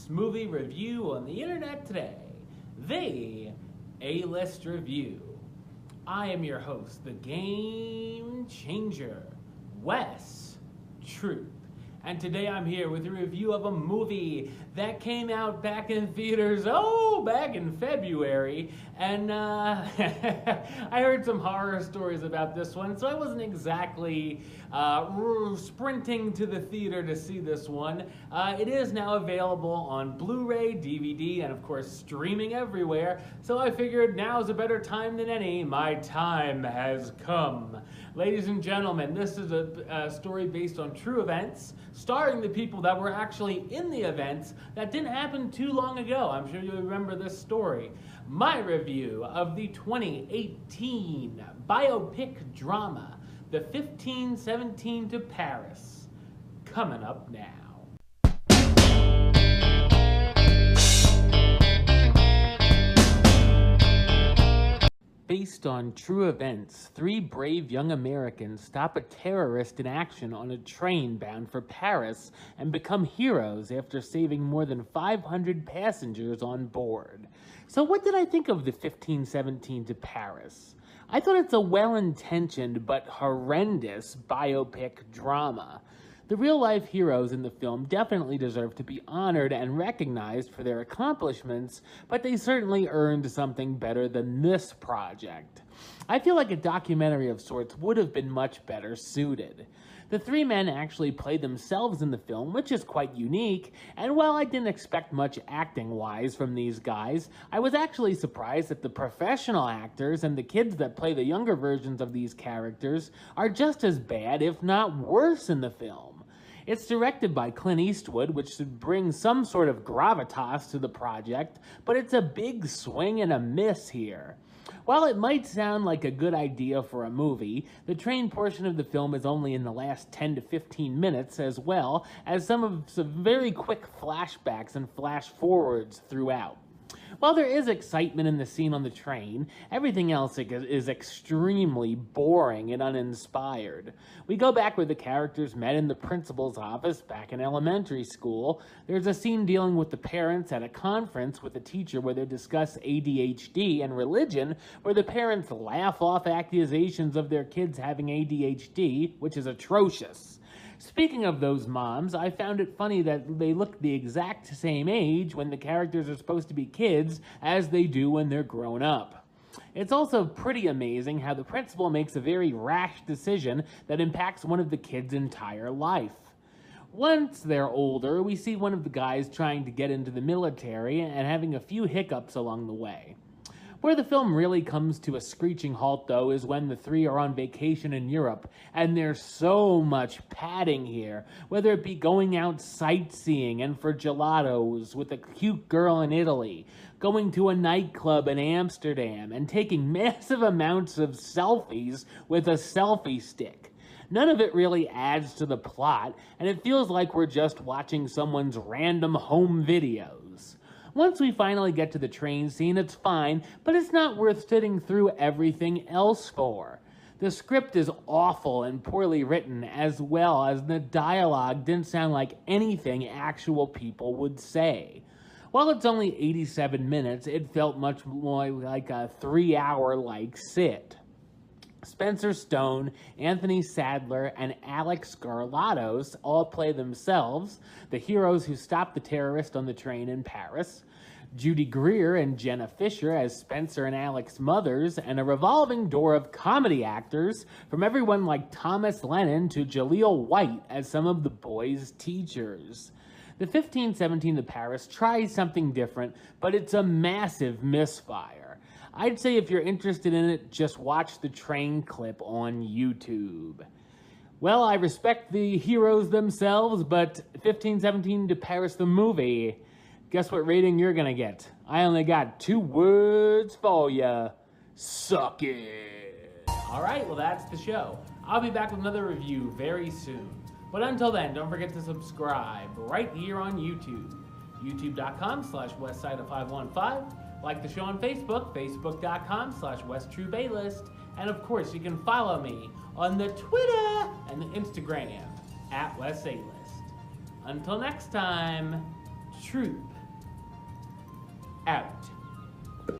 best movie review on the internet today, the A-List Review. I am your host, the Game Changer, Wes Truth. And today I'm here with a review of a movie that came out back in theaters, back in February. And I heard some horror stories about this one, so I wasn't exactly sprinting to the theater to see this one. It is now available on Blu-ray, DVD, and of course streaming everywhere. So I figured now's a better time than any. My time has come. Ladies and gentlemen, this is a story based on true events, starring the people that were actually in the events that didn't happen too long ago. I'm sure you remember this story. My review of the 2018 biopic drama, The 1517 to Paris, coming up now. Based on true events, three brave young Americans stop a terrorist in action on a train bound for Paris and become heroes after saving more than 500 passengers on board. So what did I think of the 1517 to Paris? I thought it's a well-intentioned but horrendous biopic drama. The real-life heroes in the film definitely deserve to be honored and recognized for their accomplishments, but they certainly earned something better than this project. I feel like a documentary of sorts would have been much better suited. The three men actually play themselves in the film, which is quite unique, and while I didn't expect much acting-wise from these guys, I was actually surprised that the professional actors and the kids that play the younger versions of these characters are just as bad, if not worse, in the film. It's directed by Clint Eastwood, which should bring some sort of gravitas to the project, but it's a big swing and a miss here. While it might sound like a good idea for a movie, the train portion of the film is only in the last 10 to 15 minutes, as well as some very quick flashbacks and flash forwards throughout. While there is excitement in the scene on the train, everything else is extremely boring and uninspired. We go back where the characters met in the principal's office back in elementary school. There's a scene dealing with the parents at a conference with a teacher where they discuss ADHD and religion, where the parents laugh off accusations of their kids having ADHD, which is atrocious. Speaking of those moms, I found it funny that they look the exact same age when the characters are supposed to be kids as they do when they're grown up. It's also pretty amazing how the principal makes a very rash decision that impacts one of the kids' entire life. Once they're older, we see one of the guys trying to get into the military and having a few hiccups along the way. Where the film really comes to a screeching halt, though, is when the three are on vacation in Europe, and there's so much padding here, whether it be going out sightseeing and for gelatos with a cute girl in Italy, going to a nightclub in Amsterdam, and taking massive amounts of selfies with a selfie stick. None of it really adds to the plot, and it feels like we're just watching someone's random home videos. Once we finally get to the train scene, it's fine, but it's not worth sitting through everything else for. The script is awful and poorly written, as well as the dialogue didn't sound like anything actual people would say. While it's only 87 minutes, it felt much more like a 3-hour sit. Spencer Stone, Anthony Sadler, and Alex Garlatos all play themselves, the heroes who stop the terrorist on the train in Paris. Judy Greer and Jenna Fisher as Spencer and Alex's mothers, and a revolving door of comedy actors, from everyone like Thomas Lennon to Jaleel White as some of the boys' teachers. The 1517 to Paris tries something different, but it's a massive misfire. I'd say if you're interested in it, just watch the train clip on YouTube. Well, I respect the heroes themselves, but 1517 to Paris the movie, guess what rating you're gonna get? I only got 2 words for ya. Suck it. Alright, well that's the show. I'll be back with another review very soon. But until then, don't forget to subscribe right here on YouTube. youtube.com/westside515. Like the show on Facebook, facebook.com/WestTrueBaylist. And of course, you can follow me on the Twitter and the Instagram @WestAlist. Until next time, truth out.